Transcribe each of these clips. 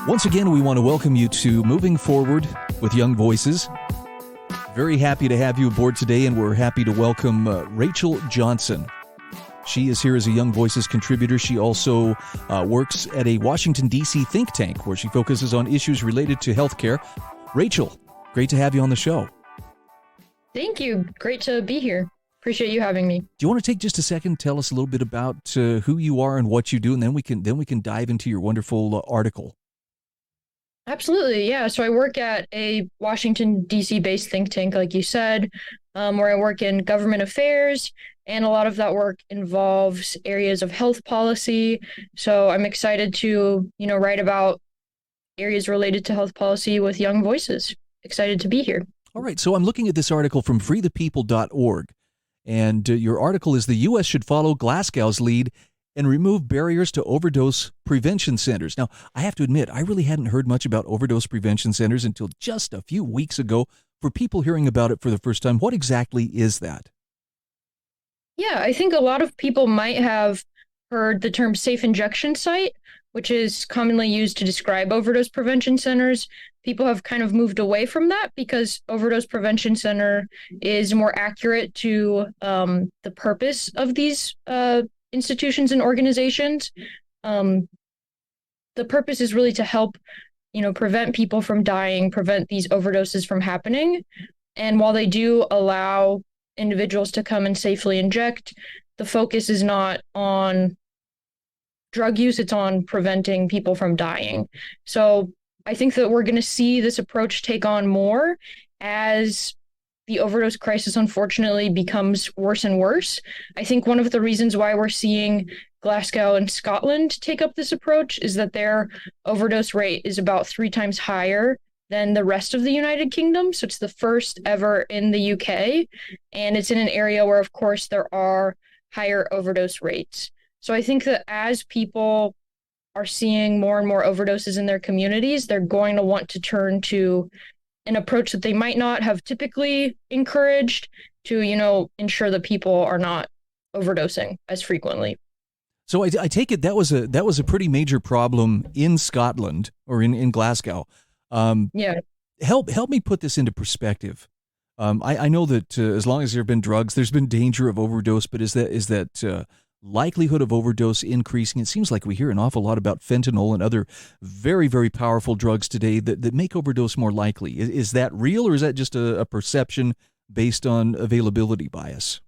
Once again, we want to welcome you to Moving Forward with Young Voices. Very happy to have you aboard today, and we're happy to welcome Rachel Johnson. She is here as a Young Voices contributor. She also works at a Washington, D.C. think tank where she focuses on issues related to healthcare. Rachel, great to have you on the show. Thank you. Great to be here. Appreciate you having me. Do you want to take just a second, tell us a little bit about who you are and what you do, and then we can dive into your wonderful article. Absolutely. Yeah. So I work at a Washington, D.C. based think tank, like you said, where I work in government affairs. And a lot of that work involves areas of health policy. So I'm excited to, write about areas related to health policy with Young Voices. Excited to be here. All right. So I'm looking at this article from freethepeople.org. And your article is the U.S. should follow Glasgow's lead and remove barriers to overdose prevention centers. Now, I have to admit, I really hadn't heard much about overdose prevention centers until just a few weeks ago. For people hearing about it for the first time, what exactly is that? Yeah, I think a lot of people might have heard the term safe injection site, which is commonly used to describe overdose prevention centers. People have kind of moved away from that because overdose prevention center is more accurate to the purpose of these institutions and organizations. The purpose is really to help, prevent people from dying, prevent these overdoses from happening. And while they do allow individuals to come and safely inject, the focus is not on drug use, it's on preventing people from dying. So I think that we're going to see this approach take on more as the overdose crisis, unfortunately, becomes worse and worse. I think one of the reasons why we're seeing Glasgow and Scotland take up this approach is that their overdose rate is about 3 times higher than the rest of the United Kingdom. So it's the first ever in the UK. And it's in an area where, of course, there are higher overdose rates. So I think that as people are seeing more and more overdoses in their communities, they're going to want to turn to an approach that they might not have typically encouraged to, ensure that people are not overdosing as frequently. So I take it that was a pretty major problem in Scotland or in Glasgow. Yeah. Help me put this into perspective. I know that as long as there have been drugs, there's been danger of overdose, but is that likelihood of overdose increasing? It seems like we hear an awful lot about fentanyl and other very, very powerful drugs today that make overdose more likely. Is that real, or is that just a perception based on availability bias?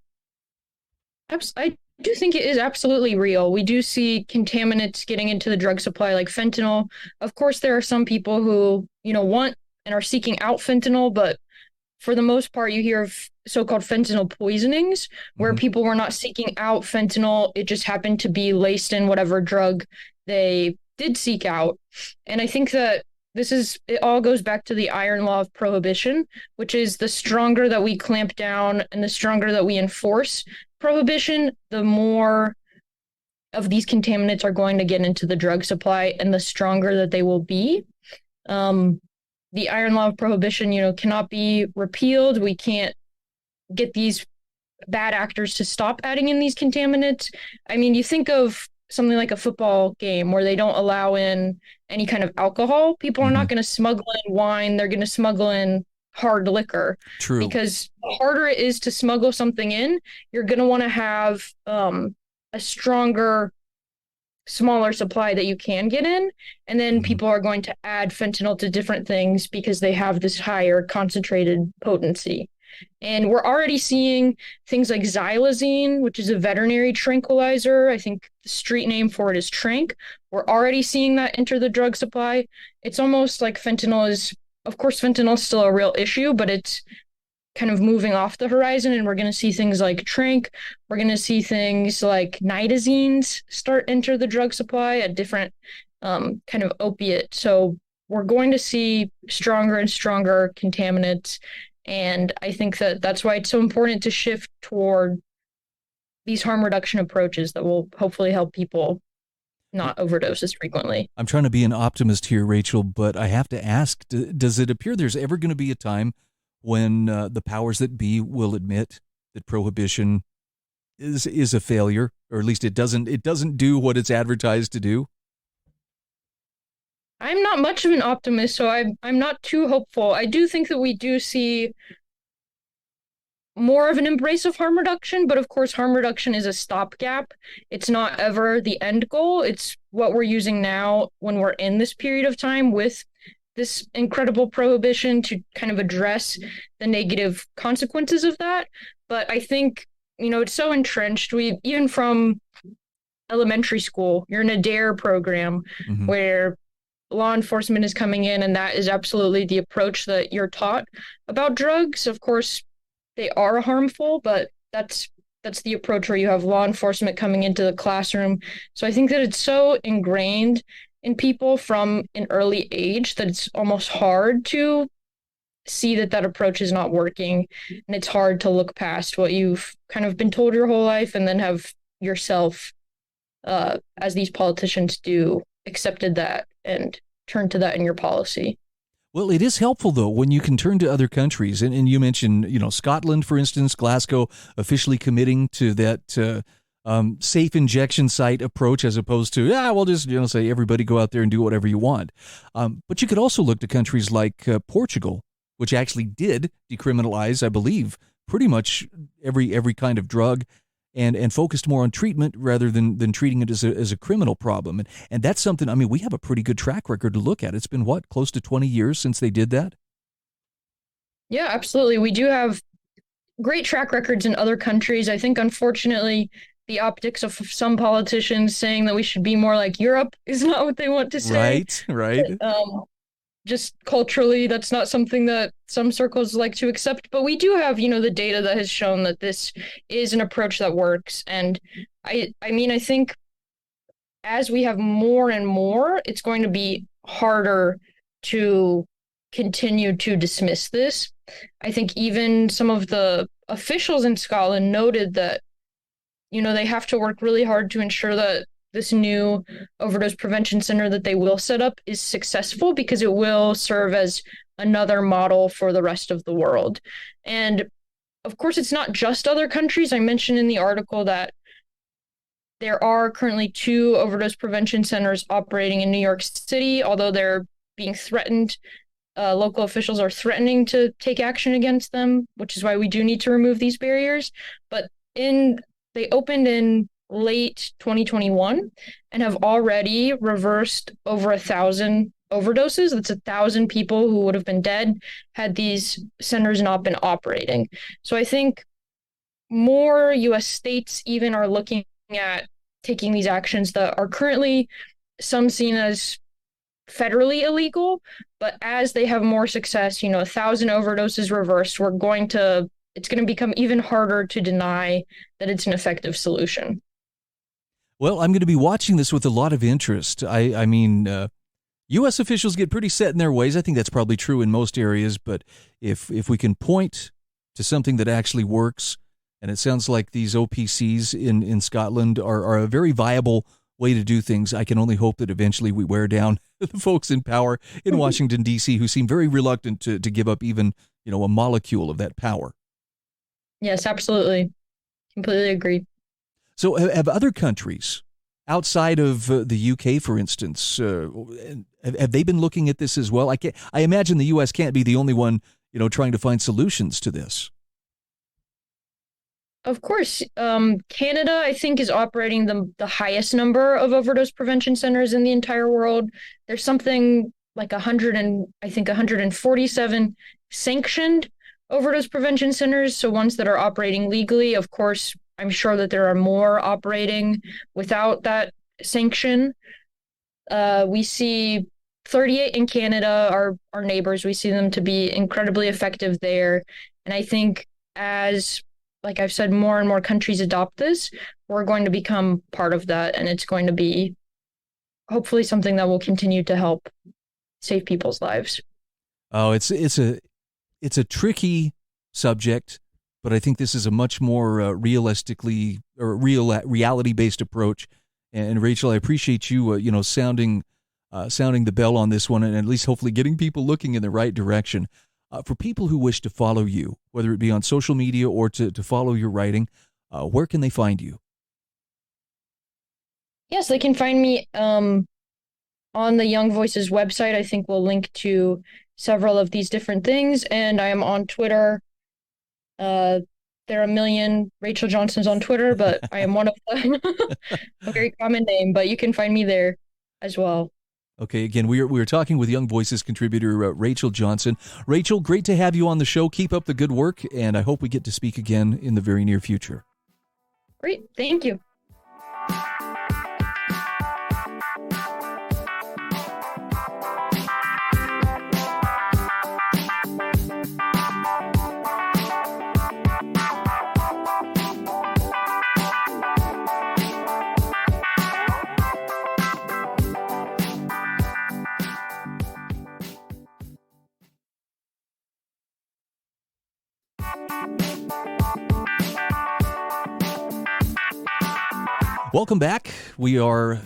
I do think it is absolutely real. We do see contaminants getting into the drug supply like fentanyl. Of course, there are some people who, want and are seeking out fentanyl, but for the most part, you hear of so-called fentanyl poisonings where people were not seeking out fentanyl. It just happened to be laced in whatever drug they did seek out. And I think that it all goes back to the iron law of prohibition, which is the stronger that we clamp down and the stronger that we enforce prohibition, the more of these contaminants are going to get into the drug supply and the stronger that they will be. The iron law of prohibition, cannot be repealed. We can't get these bad actors to stop adding in these contaminants. I mean, you think of something like a football game where they don't allow in any kind of alcohol. People are not going to smuggle in wine. They're going to smuggle in hard liquor. True. Because the harder it is to smuggle something in, you're going to want to have a stronger, smaller supply that you can get in. And then people are going to add fentanyl to different things because they have this higher concentrated potency. And we're already seeing things like xylazine, which is a veterinary tranquilizer. I think the street name for it is Trank. We're already seeing that enter the drug supply. It's almost like fentanyl is, of course, fentanyl is still a real issue, but it's kind of moving off the horizon. And we're going to see things like Trank. We're going to see things like nitazines enter the drug supply, a different kind of opiate. So we're going to see stronger and stronger contaminants. And I think that that's why it's so important to shift toward these harm reduction approaches that will hopefully help people not overdose as frequently. I'm trying to be an optimist here, Rachel, but I have to ask, does it appear there's ever going to be a time when the powers that be will admit that prohibition is a failure, or at least it doesn't do what it's advertised to do? I'm not much of an optimist, so I'm not too hopeful. I do think that we do see more of an embrace of harm reduction, but of course, harm reduction is a stopgap. It's not ever the end goal. It's what we're using now when we're in this period of time with this incredible prohibition to kind of address the negative consequences of that. But I think, it's so entrenched. We, even from elementary school, you're in a DARE program where law enforcement is coming in, and that is absolutely the approach that you're taught about drugs. Of course, they are harmful, but that's the approach where you have law enforcement coming into the classroom. So I think that it's so ingrained in people from an early age that it's almost hard to see that approach is not working. And it's hard to look past what you've kind of been told your whole life and then have yourself, as these politicians do, accepted that and turned to that in your policy. Well, it is helpful, though, when you can turn to other countries. And you mentioned, Scotland, for instance, Glasgow officially committing to that safe injection site approach as opposed to, we'll just, say everybody go out there and do whatever you want. But you could also look to countries like Portugal, which actually did decriminalize, I believe, pretty much every kind of drug and focused more on treatment rather than treating it as a criminal problem. And that's something, we have a pretty good track record to look at. It's been, close to 20 years since they did that? Yeah, absolutely. We do have great track records in other countries. I think, unfortunately, the optics of some politicians saying that we should be more like Europe is not what they want to say. Right. Just culturally, that's not something that some circles like to accept. But we do have, the data that has shown that this is an approach that works. And I think as we have more and more, it's going to be harder to continue to dismiss this. I think even some of the officials in Scotland noted that, they have to work really hard to ensure that this new overdose prevention center that they will set up is successful, because it will serve as another model for the rest of the world. And of course, it's not just other countries. I mentioned in the article that there are currently 2 overdose prevention centers operating in New York City, although they're being threatened. Local officials are threatening to take action against them, which is why we do need to remove these barriers. But they opened in late 2021 and have already reversed over 1,000 overdoses. That's 1,000 people who would have been dead had these centers not been operating. So I think more U.S. states even are looking at taking these actions that are currently some seen as federally illegal, but as they have more success, 1,000 overdoses reversed, it's going to become even harder to deny that it's an effective solution. Well, I'm going to be watching this with a lot of interest. U.S. officials get pretty set in their ways. I think that's probably true in most areas, but if we can point to something that actually works, and it sounds like these OPCs in Scotland are a very viable way to do things, I can only hope that eventually we wear down the folks in power in Washington, D.C., who seem very reluctant to give up even, a molecule of that power. Yes, absolutely. Completely agree. So have other countries outside of the UK, for instance, have they been looking at this as well? I imagine the US can't be the only one, trying to find solutions to this. Of course. Canada, I think, is operating the highest number of overdose prevention centers in the entire world. There's something like 147 sanctioned overdose prevention centers, so ones that are operating legally. Of course, I'm sure that there are more operating without that sanction. We see 38 in Canada, our neighbors. We see them to be incredibly effective there. And I think as, like I've said, more and more countries adopt this, we're going to become part of that. And it's going to be hopefully something that will continue to help save people's lives. Oh, it's a tricky subject, but I think this is a much more reality-based approach. And Rachel, I appreciate you, sounding the bell on this one, and at least hopefully getting people looking in the right direction. For people who wish to follow you, whether it be on social media or to follow your writing, Where can they find you? Yes, they can find me on the Young Voices website. I think we'll link to several of these different things. And I am on Twitter. There are a million Rachel Johnsons on Twitter, but I am one of them. A very common name, but you can find me there as well. Okay, again, we are talking with Young Voices contributor Rachel Johnson. Rachel, great to have you on the show. Keep up the good work, and I hope we get to speak again in the very near future. Great, thank you. Welcome back. We are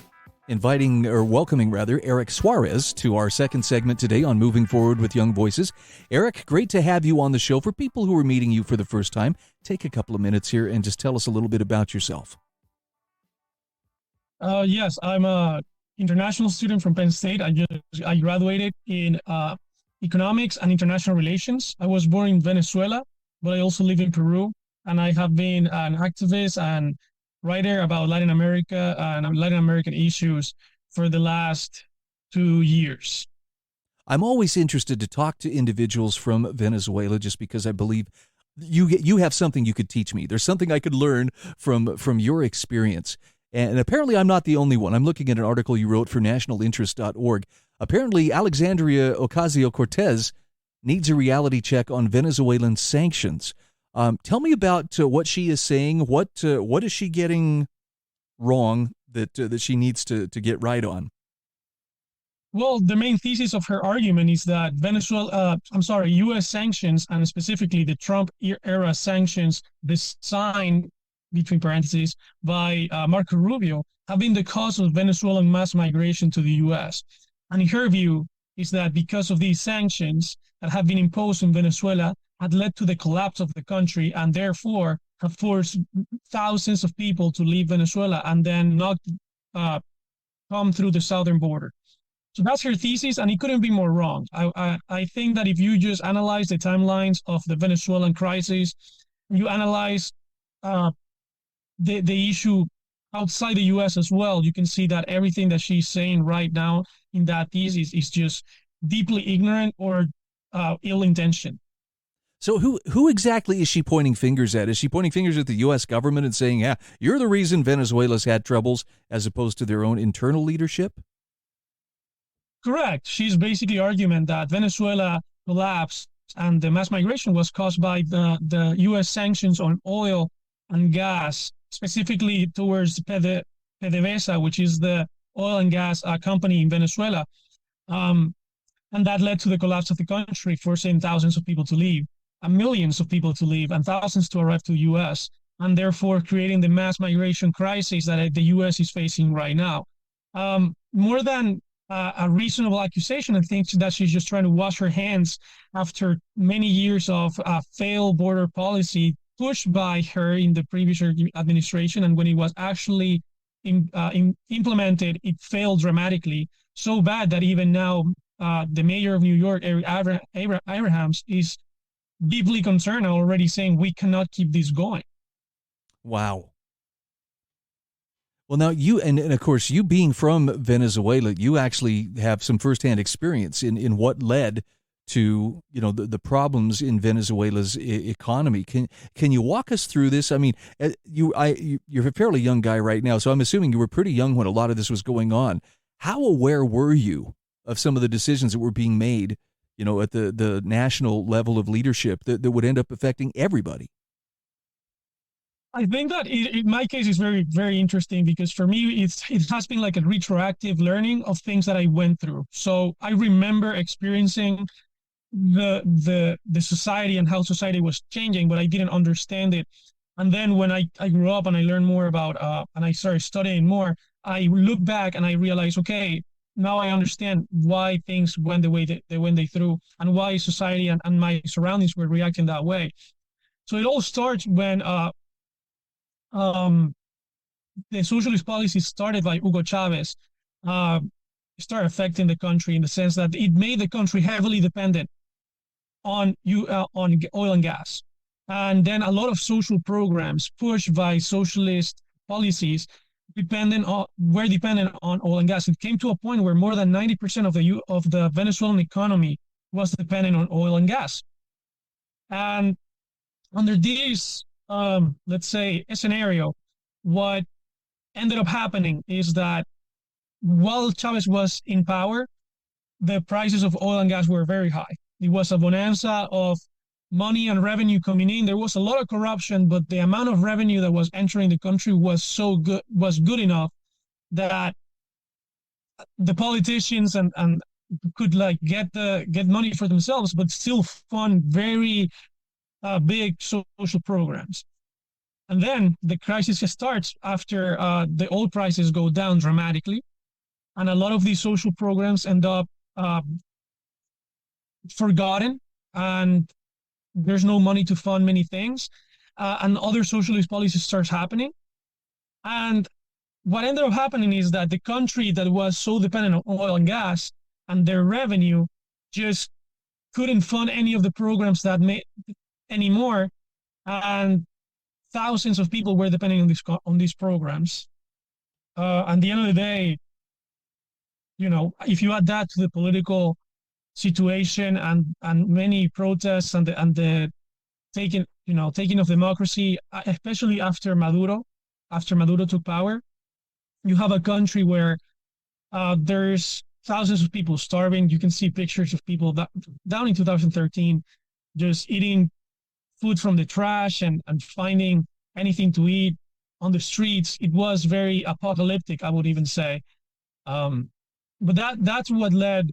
welcoming Erik Suarez to our second segment today on Moving Forward with Young Voices. Erik, great to have you on the show. For people who are meeting you for the first time, take a couple of minutes here and just tell us a little bit about yourself. Yes, I'm an international student from Penn State. I graduated in economics and international relations. I was born in Venezuela, but I also live in Peru, and I have been an activist and writer about Latin America and Latin American issues for the last 2 years. I'm always interested to talk to individuals from Venezuela just because I believe you have something you could teach me. There's something I could learn from your experience. And apparently I'm not the only one. I'm looking at an article you wrote for nationalinterest.org. Apparently Alexandria Ocasio-Cortez needs a reality check on Venezuelan sanctions. Tell me about what she is saying. What is she getting wrong that she needs to get right on? Well, the main thesis of her argument is that U.S. sanctions, and specifically the Trump era sanctions designed, between parentheses, by Marco Rubio, have been the cause of Venezuelan mass migration to the U.S. And in her view is that because of these sanctions that have been imposed on Venezuela, had led to the collapse of the country and therefore have forced thousands of people to leave Venezuela and then not come through the southern border. So that's her thesis, and it couldn't be more wrong. I think that if you just analyze the timelines of the Venezuelan crisis, you analyze the issue outside the U.S. as well, you can see that everything that she's saying right now in that thesis is just deeply ignorant or ill-intentioned. So who exactly is she pointing fingers at? Is she pointing fingers at the U.S. government and saying, yeah, you're the reason Venezuela's had troubles, as opposed to their own internal leadership? Correct. She's basically arguing that Venezuela collapsed and the mass migration was caused by the U.S. sanctions on oil and gas, specifically towards PDVSA, which is the oil and gas company in Venezuela. And that led to the collapse of the country, forcing thousands of people to leave. And millions of people to leave and thousands to arrive to the U.S., and therefore creating the mass migration crisis that the U.S. is facing right now. More than a reasonable accusation, I think that she's just trying to wash her hands after many years of failed border policy pushed by her in the previous administration, and when it was actually implemented, it failed dramatically, so bad that even now the mayor of New York, Eric Abrahams, is deeply concerned and already saying we cannot keep this going. Wow. Well, now you, and of course, you being from Venezuela, you actually have some firsthand experience in what led to, the problems in Venezuela's economy. Can you walk us through this? I mean, you're a fairly young guy right now, so I'm assuming you were pretty young when a lot of this was going on. How aware were you of some of the decisions that were being made, at the national level of leadership that would end up affecting everybody? I think that in my case is very, very interesting because for me, it has been like a retroactive learning of things that I went through. So I remember experiencing the society and how society was changing, but I didn't understand it. And then when I grew up and I learned more about, and I started studying more, I look back and I realized, okay, now I understand why things went the way they went through and why society and my surroundings were reacting that way. So it all starts when the socialist policies started by Hugo Chavez start affecting the country in the sense that it made the country heavily dependent on oil and gas. And then a lot of social programs pushed by socialist policies were dependent on oil and gas. It came to a point where more than 90% of the Venezuelan economy was dependent on oil and gas. And under this, let's say, a scenario, what ended up happening is that while Chavez was in power, the prices of oil and gas were very high. It was a bonanza of money and revenue coming in. There was a lot of corruption, but the amount of revenue that was entering the country was good enough that the politicians and could get money for themselves, but still fund very big social programs. And then the crisis starts after the oil prices go down dramatically, and a lot of these social programs end up forgotten, and there's no money to fund many things, and other socialist policies starts happening. And what ended up happening is that the country that was so dependent on oil and gas and their revenue just couldn't fund any of the programs that made anymore, and thousands of people were depending on these programs. At the end of the day, if you add that to the political situation and many protests and the taking of democracy, especially after Maduro took power, you have a country where there's thousands of people starving. You can see pictures of people down in 2013 just eating food from the trash and finding anything to eat on the streets. It was very apocalyptic, I would even say. But that's what led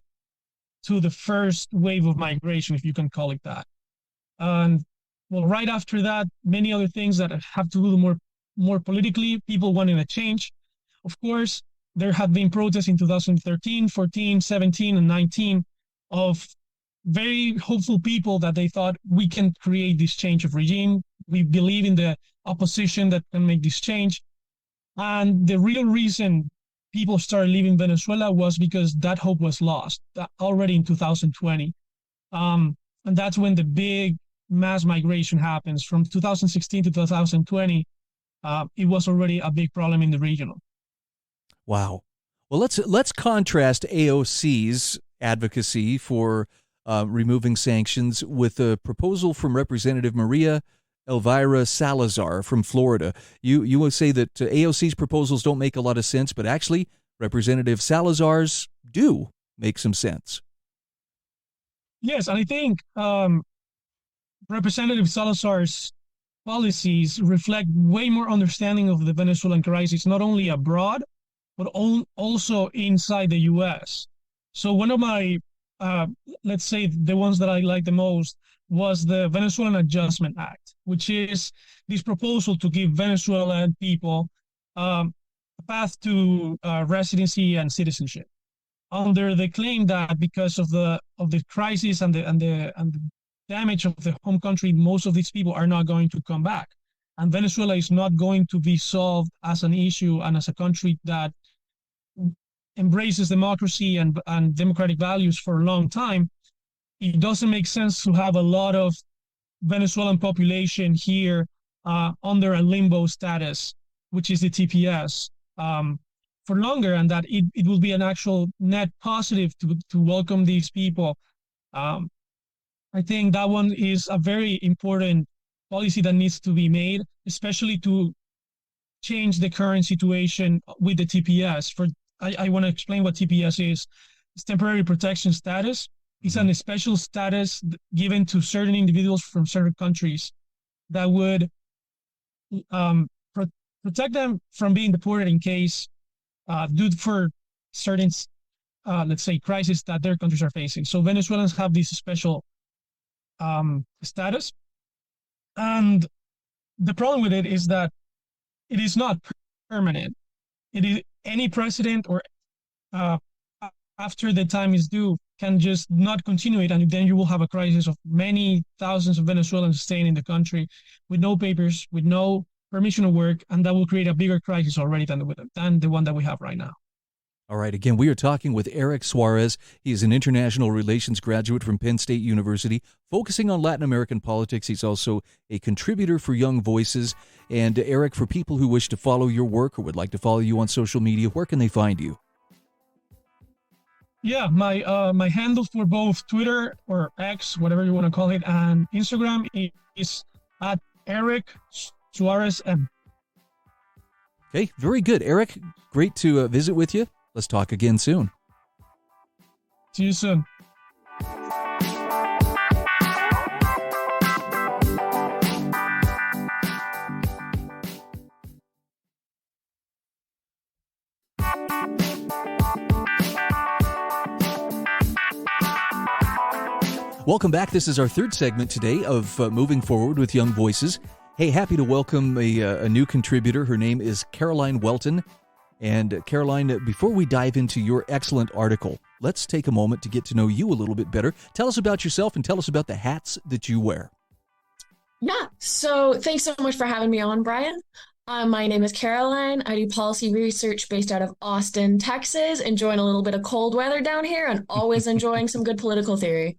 to the first wave of migration, if you can call it that. And well, right after that, many other things that have to do more politically, people wanting a change. Of course, there have been protests in 2013, 14, 17, and 19 of very hopeful people that they thought we can create this change of regime. We believe in the opposition that can make this change. And the real reason people started leaving Venezuela was because that hope was lost already in 2020. And that's when the big mass migration happens. From 2016 to 2020, it was already a big problem in the region. Wow. Well, let's contrast AOC's advocacy for removing sanctions with a proposal from Representative Maria Elvira Salazar from Florida. You will say that AOC's proposals don't make a lot of sense, but actually Representative Salazar's do make some sense. Yes, and I think Representative Salazar's policies reflect way more understanding of the Venezuelan crisis, not only abroad, but also inside the U.S. So one of my, let's say the ones that I like the most was the Venezuelan Adjustment Act, which is this proposal to give Venezuelan people a path to residency and citizenship, under the claim that because of the crisis and the damage of the home country, most of these people are not going to come back, and Venezuela is not going to be solved as an issue and as a country that embraces democracy and democratic values for a long time. It doesn't make sense to have a lot of Venezuelan population here under a limbo status, which is the TPS, for longer, and that it will be an actual net positive to welcome these people. I think that one is a very important policy that needs to be made, especially to change the current situation with the TPS. I want to explain what TPS is. It's temporary protection status. It's a special status given to certain individuals from certain countries that would protect them from being deported in case due for certain, let's say, crises that their countries are facing. So Venezuelans have this special status. And the problem with it is that it is not permanent. It is any president or after the time is due can just not continue it, and then you will have a crisis of many thousands of Venezuelans staying in the country with no papers, with no permission to work, and that will create a bigger crisis already than the one that we have right now. All right. Again, we are talking with Erik Suarez. He is an international relations graduate from Penn State University, focusing on Latin American politics. He's also a contributor for Young Voices. And Erik, for people who wish to follow your work or would like to follow you on social media, where can they find you? Yeah, my handle for both Twitter or X, whatever you want to call it, and Instagram is at Erik Suarez M. Okay, very good. Erik, great to visit with you. Let's talk again soon. See you soon. Welcome back. This is our third segment today of Moving Forward with Young Voices. Hey, happy to welcome a new contributor. Her name is Caroline Welton. And Caroline, before we dive into your excellent article, let's take a moment to get to know you a little bit better. Tell us about yourself and tell us about the hats that you wear. Yeah, so thanks so much for having me on, Brian. My name is Caroline. I do policy research based out of Austin, Texas, enjoying a little bit of cold weather down here and always enjoying some good political theory.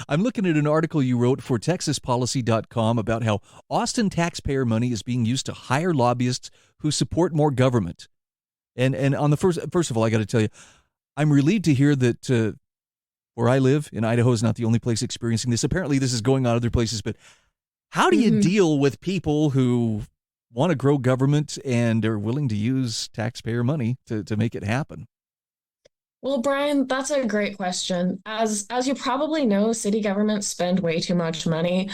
I'm looking at an article you wrote for TexasPolicy.com about how Austin taxpayer money is being used to hire lobbyists who support more government. And on the first of all, I got to tell you, I'm relieved to hear that where I live in Idaho is not the only place experiencing this. Apparently, this is going on other places. But how do you deal with people who want to grow government and are willing to use taxpayer money to make it happen? Well, Brian, that's a great question. As you probably know, city governments spend way too much money.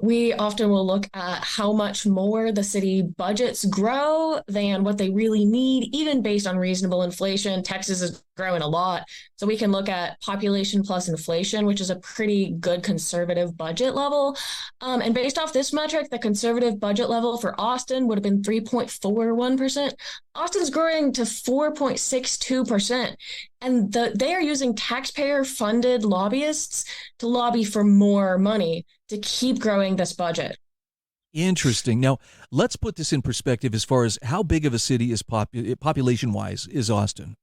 We often will look at how much more the city budgets grow than what they really need, even based on reasonable inflation. Texas is growing a lot. So we can look at population plus inflation, which is a pretty good conservative budget level. And based off this metric, the conservative budget level for Austin would have been 3.41%. Austin's growing to 4.62%. And they are using taxpayer-funded lobbyists to lobby for more money to keep growing this budget. Interesting. Now, let's put this in perspective as far as how big of a city is population-wise is Austin?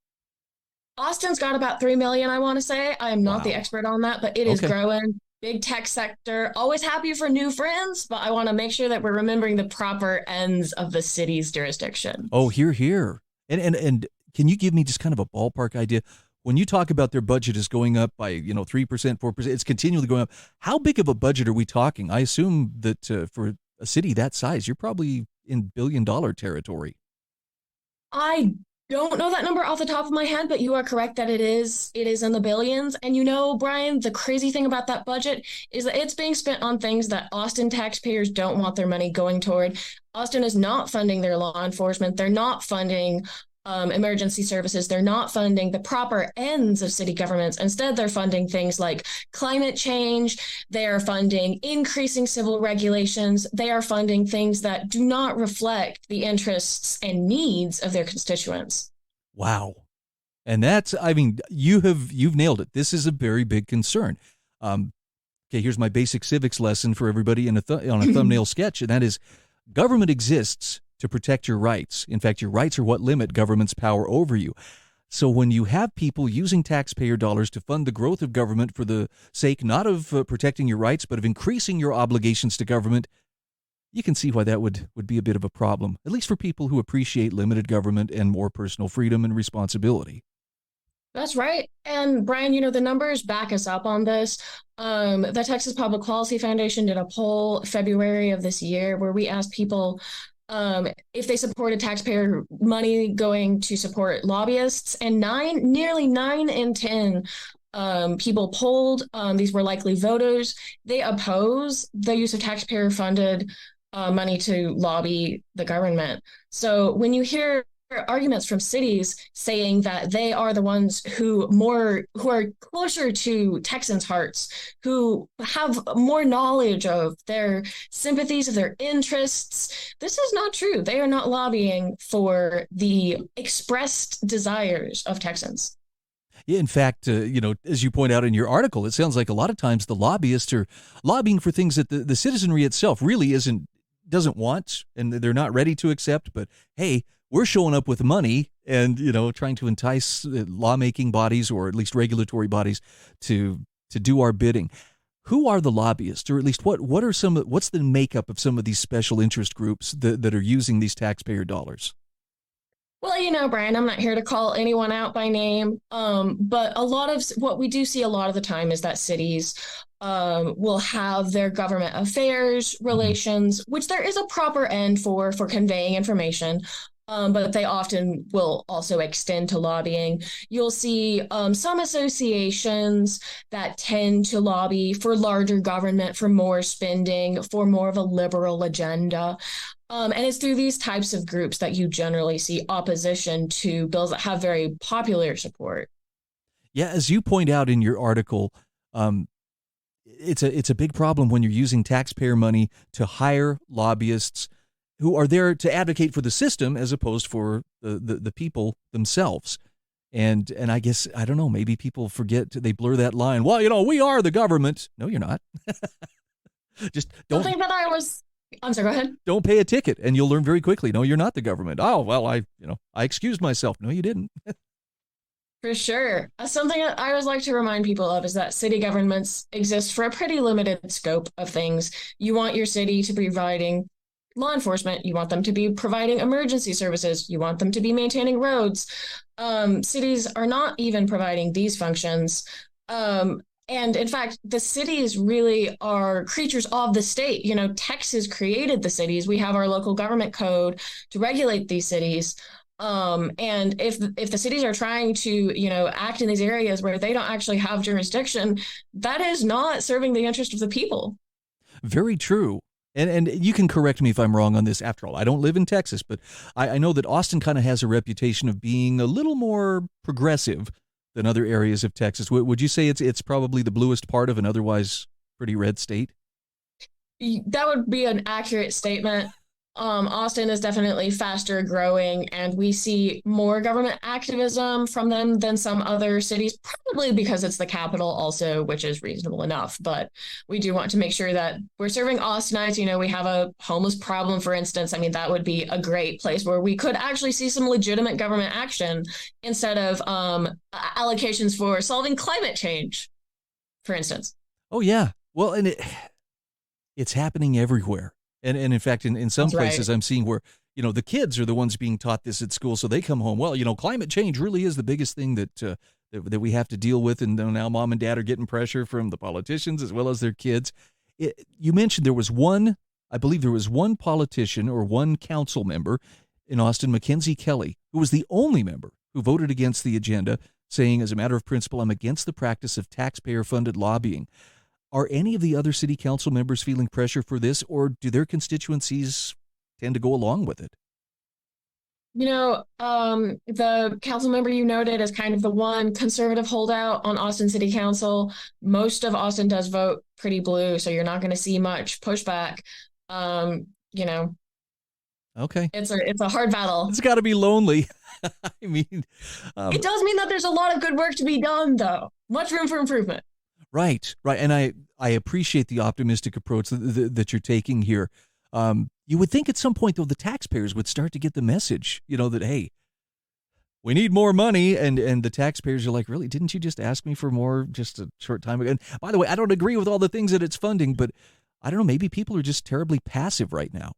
Austin's got about 3 million, I want to say. I am not the expert on that, but it is growing. Big tech sector. Always happy for new friends, but I want to make sure that we're remembering the proper ends of the city's jurisdiction. Oh, here. And can you give me just kind of a ballpark idea? When you talk about their budget is going up by, 3%, 4%, it's continually going up. How big of a budget are we talking? I assume that for a city that size, you're probably in billion-dollar territory. I don't know that number off the top of my head, but you are correct that it is in the billions. And Brian, the crazy thing about that budget is that it's being spent on things that Austin taxpayers don't want their money going toward. Austin is not funding their law enforcement. They're not funding emergency services. They're not funding the proper ends of city governments. Instead, they're funding things like climate change. They are funding increasing civil regulations. They are funding things that do not reflect the interests and needs of their constituents. Wow. And you've nailed it. This is a very big concern. Okay, here's my basic civics lesson for everybody on a thumbnail sketch, and that is government exists to protect your rights. In fact, your rights are what limit government's power over you. So when you have people using taxpayer dollars to fund the growth of government for the sake not of protecting your rights, but of increasing your obligations to government, you can see why that would be a bit of a problem, at least for people who appreciate limited government and more personal freedom and responsibility. That's right. And Brian, the numbers back us up on this. The Texas Public Policy Foundation did a poll February of this year where we asked people if they supported taxpayer money going to support lobbyists, and nearly 9 in 10 people polled, these were likely voters, they oppose the use of taxpayer-funded money to lobby the government. So when you hear arguments from cities saying that they are the ones who are closer to Texans' hearts, who have more knowledge of their sympathies, of their interests, this is not true. They are not lobbying for the expressed desires of Texans. Yeah, in fact, as you point out in your article, it sounds like a lot of times the lobbyists are lobbying for things that the citizenry itself really isn't doesn't want and they're not ready to accept, but hey, we're showing up with money and, trying to entice lawmaking bodies or at least regulatory bodies to do our bidding. Who are the lobbyists, or at least what's the makeup of some of these special interest groups that are using these taxpayer dollars? Well, Brian, I'm not here to call anyone out by name, but a lot of what we do see a lot of the time is that cities will have their government affairs relations, which there is a proper end for conveying information. But they often will also extend to lobbying. You'll see some associations that tend to lobby for larger government, for more spending, for more of a liberal agenda. And it's through these types of groups that you generally see opposition to bills that have very popular support. Yeah, as you point out in your article, it's a big problem when you're using taxpayer money to hire lobbyists who are there to advocate for the system as opposed for the people themselves. And I guess, I don't know, maybe people forget, they blur that line. Well, we are the government. No, you're not. Just don't. Something that I'm sorry, go ahead. Don't pay a ticket and you'll learn very quickly. No, you're not the government. Oh, well, I excused myself. No, you didn't. For sure. Something that I always like to remind people of is that city governments exist for a pretty limited scope of things. You want your city to be providing law enforcement. You want them to be providing emergency services. You want them to be maintaining roads. Cities are not even providing these functions. And in fact, the cities really are creatures of the state. Texas created the cities. We have our local government code to regulate these cities. And if the cities are trying to, act in these areas where they don't actually have jurisdiction, that is not serving the interest of the people. Very true. And you can correct me if I'm wrong on this. After all, I don't live in Texas, but I know that Austin kind of has a reputation of being a little more progressive than other areas of Texas. Would you say it's probably the bluest part of an otherwise pretty red state? That would be an accurate statement. Austin is definitely faster growing, and we see more government activism from them than some other cities, probably because it's the capital also, which is reasonable enough. But we do want to make sure that we're serving Austinites. We have a homeless problem, for instance. I mean, that would be a great place where we could actually see some legitimate government action instead of allocations for solving climate change, for instance. Oh, yeah. Well, and it's happening everywhere. And in fact, in some places, right, I'm seeing where, the kids are the ones being taught this at school. So they come home, well, climate change really is the biggest thing that we have to deal with. And now mom and dad are getting pressure from the politicians as well as their kids. You mentioned I believe there was one politician or one council member in Austin, Mackenzie Kelly, who was the only member who voted against the agenda, saying, as a matter of principle, I'm against the practice of taxpayer-funded lobbying. Are any of the other city council members feeling pressure for this, or do their constituencies tend to go along with it? The council member you noted is kind of the one conservative holdout on Austin City Council. Most of Austin does vote pretty blue, so you're not going to see much pushback. Okay. It's a hard battle. It's got to be lonely. I mean, it does mean that there's a lot of good work to be done, though. Much room for improvement. Right. And I appreciate the optimistic approach that you're taking here. You would think at some point, though, the taxpayers would start to get the message, that, hey, we need more money. And the taxpayers are like, really, didn't you just ask me for more just a short time ago? And by the way, I don't agree with all the things that it's funding, but I don't know, maybe people are just terribly passive right now.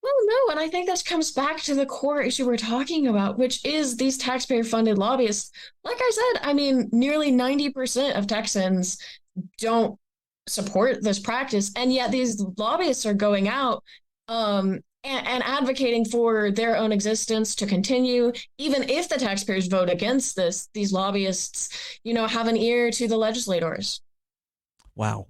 Well, no, and I think this comes back to the core issue we're talking about, which is these taxpayer-funded lobbyists. Like I said, I mean, nearly 90% of Texans don't support this practice, and yet these lobbyists are going out and advocating for their own existence to continue. Even if the taxpayers vote against this, these lobbyists, have an ear to the legislators. Wow.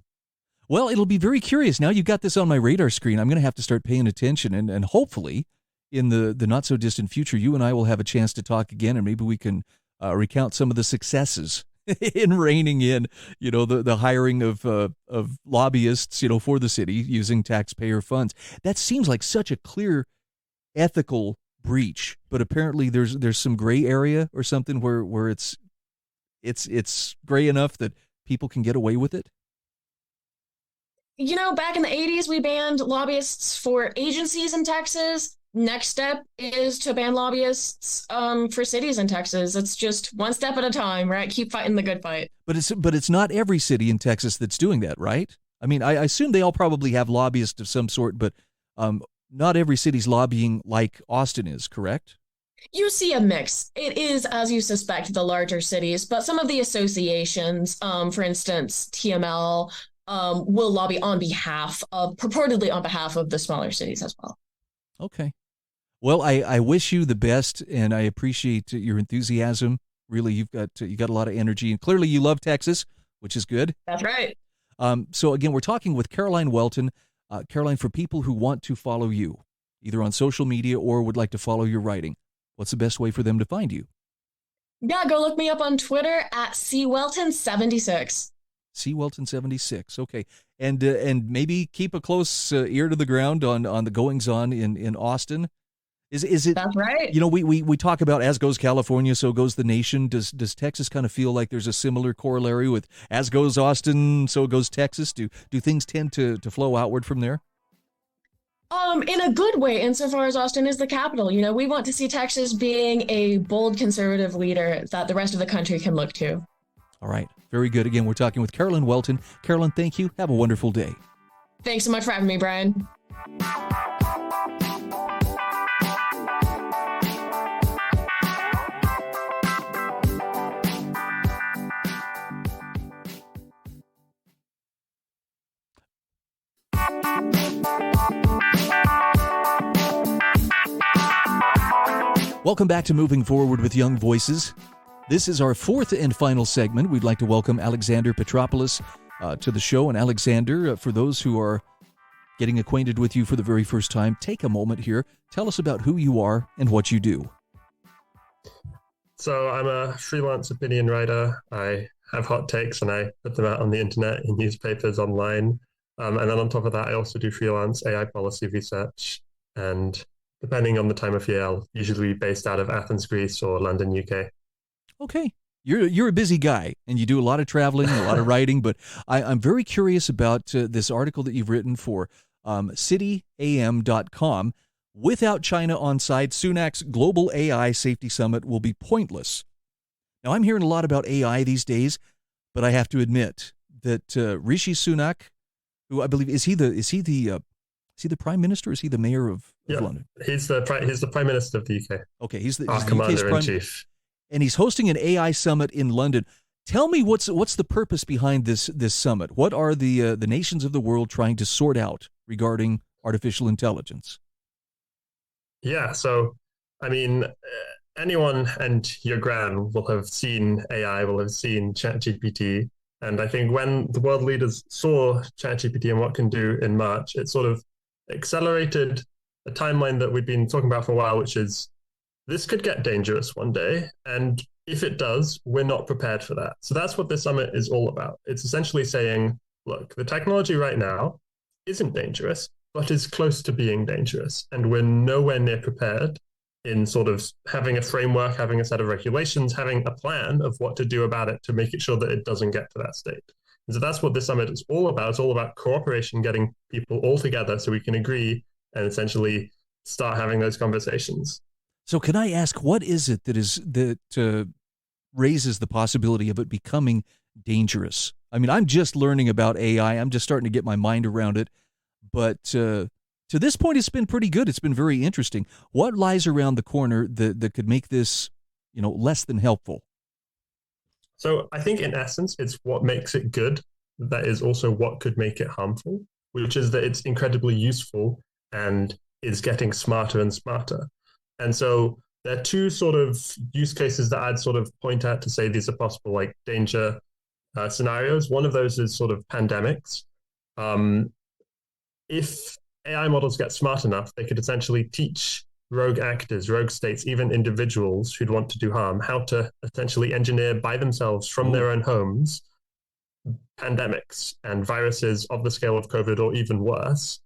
Well, it'll be very curious. Now you've got this on my radar screen. I'm going to have to start paying attention. And hopefully, in the not-so-distant future, you and I will have a chance to talk again, and maybe we can recount some of the successes in reining in, the hiring of lobbyists, for the city using taxpayer funds. That seems like such a clear ethical breach, but apparently there's some gray area or something where it's gray enough that people can get away with it. Back in the 80s, we banned lobbyists for agencies in Texas. Next step is to ban lobbyists for cities in Texas. It's just one step at a time, right? Keep fighting the good fight. But it's not every city in Texas that's doing that, right? I mean, I assume they all probably have lobbyists of some sort, but not every city's lobbying like Austin is, correct? You see a mix. It is, as you suspect, the larger cities, but some of the associations, for instance, TML, will lobby purportedly on behalf of the smaller cities as well. Okay. Well, I wish you the best, and I appreciate your enthusiasm. Really, you got a lot of energy, and clearly you love Texas, which is good. That's right. So again, we're talking with Caroline Welton. Caroline, for people who want to follow you, either on social media or would like to follow your writing, what's the best way for them to find you? Yeah, go look me up on Twitter at CWelton76. CWelton76. Okay. And maybe keep a close ear to the ground on the goings on in Austin. Is it? That's right. We talk about as goes California, so goes the nation. Does Texas kind of feel like there's a similar corollary with as goes Austin, so goes Texas? Do things tend to flow outward from there? In a good way, insofar as Austin is the capital. We want to see Texas being a bold conservative leader that the rest of the country can look to. All right. Very good. Again, we're talking with Caroline Welton. Caroline, thank you. Have a wonderful day. Thanks so much for having me, Brian. Welcome back to Moving Forward with Young Voices. This is our fourth and final segment. We'd like to welcome Alexander Petropoulos to the show. And Alexander, for those who are getting acquainted with you for the very first time, take a moment here. Tell us about who you are and what you do. So I'm a freelance opinion writer. I have hot takes and I put them out on the internet, in newspapers, online. And then on top of that, I also do freelance AI policy research. And depending on the time of year, I'll usually be based out of Athens, Greece, or London, UK. Okay. You're a busy guy, and you do a lot of traveling, a lot of writing, but I'm very curious about this article that you've written for cityam.com. Without China on side, Sunak's Global AI Safety Summit will be pointless. Now, I'm hearing a lot about AI these days, but I have to admit that Rishi Sunak, who I believe, is he the prime minister? Or is he the mayor of London? He's the prime minister of the UK. Okay, he's the commander in chief, and he's hosting an AI summit in London. Tell me what's the purpose behind this summit? What are the nations of the world trying to sort out regarding artificial intelligence? Yeah, so I mean, anyone and your gran will have seen AI, will have seen ChatGPT. And I think when the world leaders saw ChatGPT and what it can do in March, it sort of accelerated a timeline that we've been talking about for a while, which is this could get dangerous one day. And if it does, we're not prepared for that. So that's what this summit is all about. It's essentially saying, look, the technology right now isn't dangerous, but is close to being dangerous. And we're nowhere near prepared in sort of having a framework, having a set of regulations, having a plan of what to do about it to make it sure that it doesn't get to that state. And so that's what this summit is all about. It's all about cooperation, getting people all together so we can agree and essentially start having those conversations. So can I ask, what is it that raises the possibility of it becoming dangerous? I mean, I'm just learning about AI. I'm just starting to get my mind around it. But to this point, it's been pretty good. It's been very interesting. What lies around the corner that could make this, less than helpful? So I think in essence, it's what makes it good. That is also what could make it harmful, which is that it's incredibly useful and is getting smarter and smarter. And so there are two sort of use cases that I'd sort of point out to say these are possible, like danger scenarios. One of those is sort of pandemics. If AI models get smart enough, they could essentially teach rogue actors, rogue states, even individuals who'd want to do harm, how to essentially engineer by themselves from their own homes pandemics and viruses of the scale of COVID or even worse.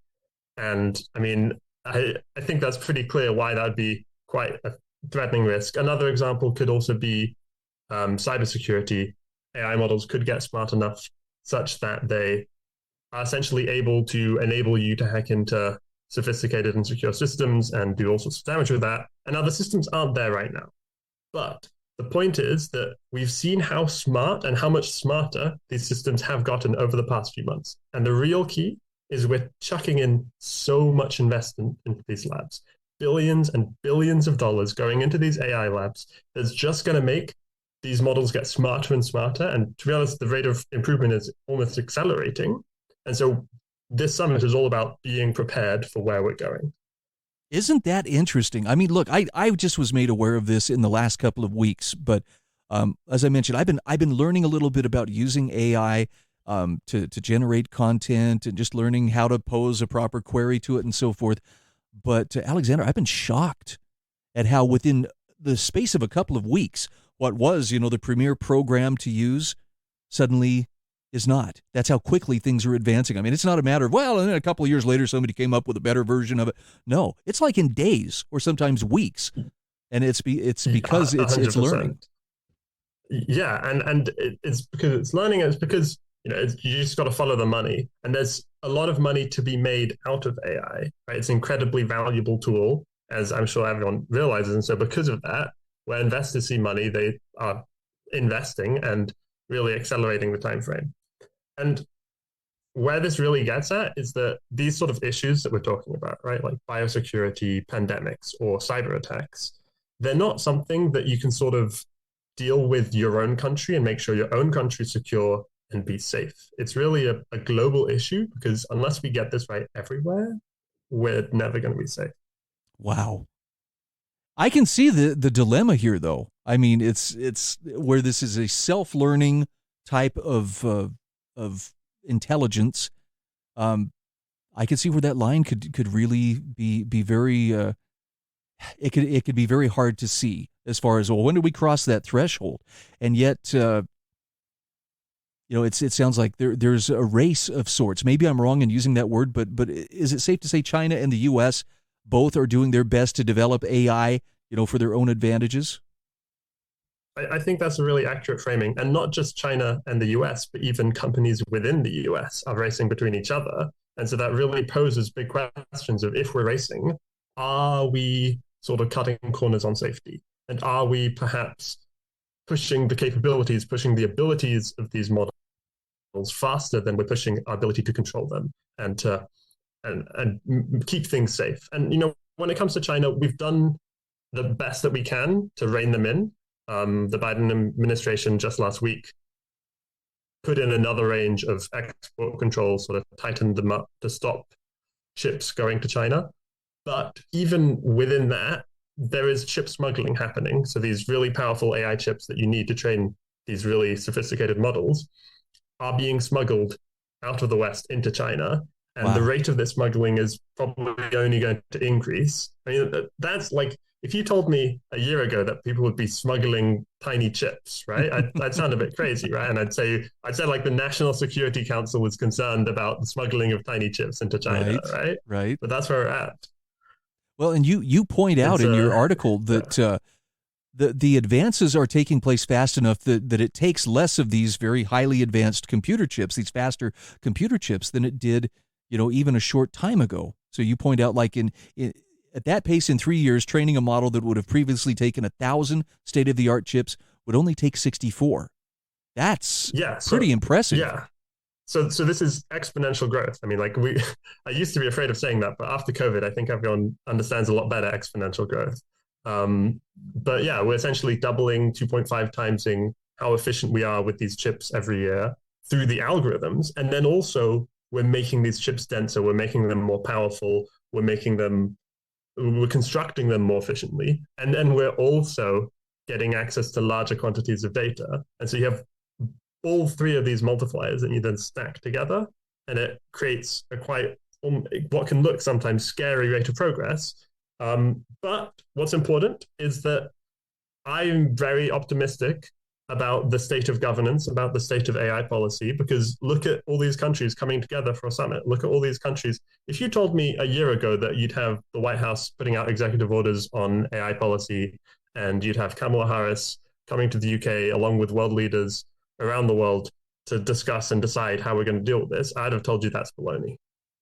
And I mean, I think that's pretty clear why that would be quite a threatening risk. Another example could also be cybersecurity. AI models could get smart enough such that they are essentially able to enable you to hack into sophisticated and secure systems and do all sorts of damage with that. And now the systems aren't there right now. But the point is that we've seen how smart and how much smarter these systems have gotten over the past few months. And the real key is we're chucking in so much investment into these labs, billions and billions of dollars going into these AI labs that's just going to make these models get smarter and smarter. And to be honest, the rate of improvement is almost accelerating. And so this summit is all about being prepared for where we're going. Isn't that interesting? I mean, look, I just was made aware of this in the last couple of weeks, but as I mentioned, I've been learning a little bit about using AI to generate content and just learning how to pose a proper query to it and so forth. But Alexander, I've been shocked at how within the space of a couple of weeks, what was, the premier program to use suddenly is not. That's how quickly things are advancing. I mean, it's not a matter of, well, and then a couple of years later, somebody came up with a better version of it. No, it's like in days or sometimes weeks. And it's because it's learning. Yeah, and it's because it's learning. It's because, you just got to follow the money. And there's a lot of money to be made out of AI, right? It's an incredibly valuable tool, as I'm sure everyone realizes. And so because of that, where investors see money, they are investing and really accelerating the time frame. And where this really gets at is that these sort of issues that we're talking about, right, like biosecurity, pandemics, or cyber attacks, they're not something that you can sort of deal with your own country and make sure your own country is secure and be safe. It's really a global issue, because unless we get this right everywhere, we're never going to be safe. Wow. I can see the dilemma here, though. I mean, it's where this is a self-learning type of intelligence. I could see where that line could really be very. It could be very hard to see as far as, well, when do we cross that threshold? And yet, it sounds like there's a race of sorts. Maybe I'm wrong in using that word, but is it safe to say China and the U.S. both are doing their best to develop AI, for their own advantages? I think that's a really accurate framing. And not just China and the US, but even companies within the US are racing between each other. And so that really poses big questions of, if we're racing, are we sort of cutting corners on safety? And are we perhaps pushing the capabilities, pushing the abilities of these models faster than we're pushing our ability to control them and to and keep things safe? And, when it comes to China, we've done the best that we can to rein them in. The Biden administration just last week put in another range of export controls, sort of tightened them up to stop chips going to China. But even within that, there is chip smuggling happening. So these really powerful AI chips that you need to train these really sophisticated models are being smuggled out of the West into China. And wow. The rate of this smuggling is probably only going to increase. I mean, that's like, if you told me a year ago that people would be smuggling tiny chips, right, I'd sound a bit crazy, right? And I'd say like the National Security Council was concerned about the smuggling of tiny chips into China, right? Right. But that's where we're at. Well, and you point out in your article that the advances are taking place fast enough that it takes less of these very highly advanced computer chips, these faster computer chips, than it did, even a short time ago. So you point out, like at that pace, in 3 years, training a model that would have previously taken 1,000 state-of-the-art chips would only take 64. That's pretty impressive. Yeah. So this is exponential growth. I mean, I used to be afraid of saying that, but after COVID, I think everyone understands a lot better exponential growth. But yeah, we're essentially doubling, 2.5 timesing how efficient we are with these chips every year through the algorithms. And then also we're making these chips denser. We're making them more powerful. We're constructing them more efficiently. And then we're also getting access to larger quantities of data. And so you have all three of these multipliers that you then stack together, and it creates a quite what can look sometimes scary rate of progress. But what's important is that I'm very optimistic about the state of governance, about the state of AI policy, because look at all these countries coming together for a summit. Look at all these countries. If you told me a year ago that you'd have the White House putting out executive orders on AI policy, and you'd have Kamala Harris coming to the UK along with world leaders around the world to discuss and decide how we're going to deal with this, I'd have told you that's baloney,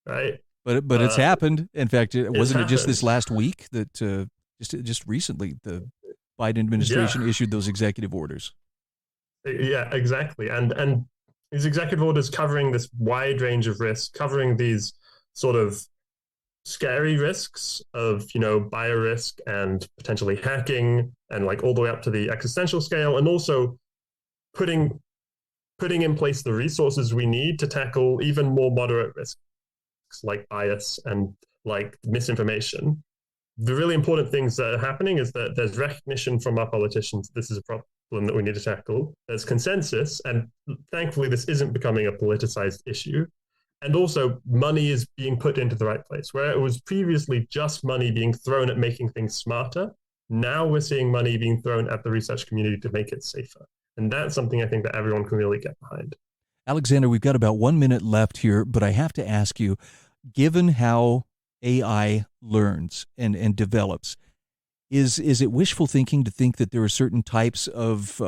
right? But it's happened. In fact, wasn't it just this happened. last week that just recently the Biden administration issued those executive orders? Yeah, exactly. And these executive orders covering this wide range of risks, covering these sort of scary risks of, bio risk and potentially hacking, and like all the way up to the existential scale, and also putting in place the resources we need to tackle even more moderate risks like bias and like misinformation. The really important things that are happening is that there's recognition from our politicians this is a problem that we need to tackle. There's consensus, and thankfully this isn't becoming a politicized issue. And also money is being put into the right place. Where it was previously just money being thrown at making things smarter, now we're seeing money being thrown at the research community to make it safer. And that's something I think that everyone can really get behind. Alexander, we've got about 1 minute left here, but I have to ask you, given how AI learns and develops, is it wishful thinking to think that there are certain types of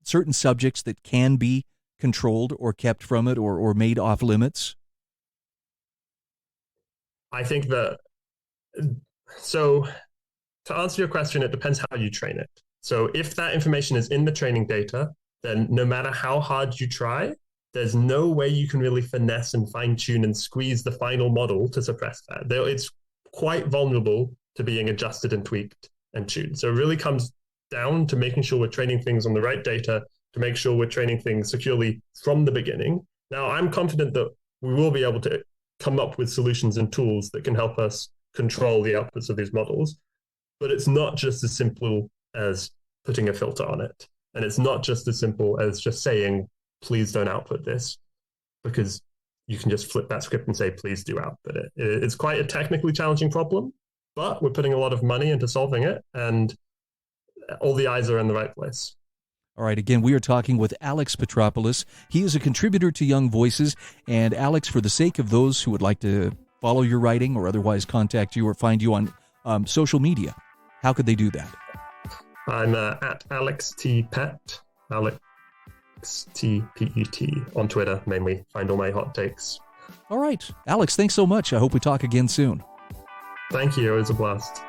certain subjects that can be controlled or kept from it or made off limits? I think that, so to answer your question, it depends how you train it. So if that information is in the training data, then no matter how hard you try, there's no way you can really finesse and fine tune and squeeze the final model to suppress that. It's quite vulnerable to being adjusted and tweaked and tuned. So it really comes down to making sure we're training things on the right data, to make sure we're training things securely from the beginning. Now, I'm confident that we will be able to come up with solutions and tools that can help us control the outputs of these models. But it's not just as simple as putting a filter on it. And it's not just as simple as just saying, please don't output this, because you can just flip that script and say, please do output it. It's quite a technically challenging problem, but we're putting a lot of money into solving it, and all the eyes are in the right place. All right, again, we are talking with Alex Petropoulos. He is a contributor to Young Voices. And Alex, for the sake of those who would like to follow your writing or otherwise contact you or find you on social media, how could they do that? I'm at Alex T. Pet, Alex T. P-E-T, on Twitter mainly. Find all my hot takes. All right. Alex, thanks so much. I hope we talk again soon. Thank you. It was a blast.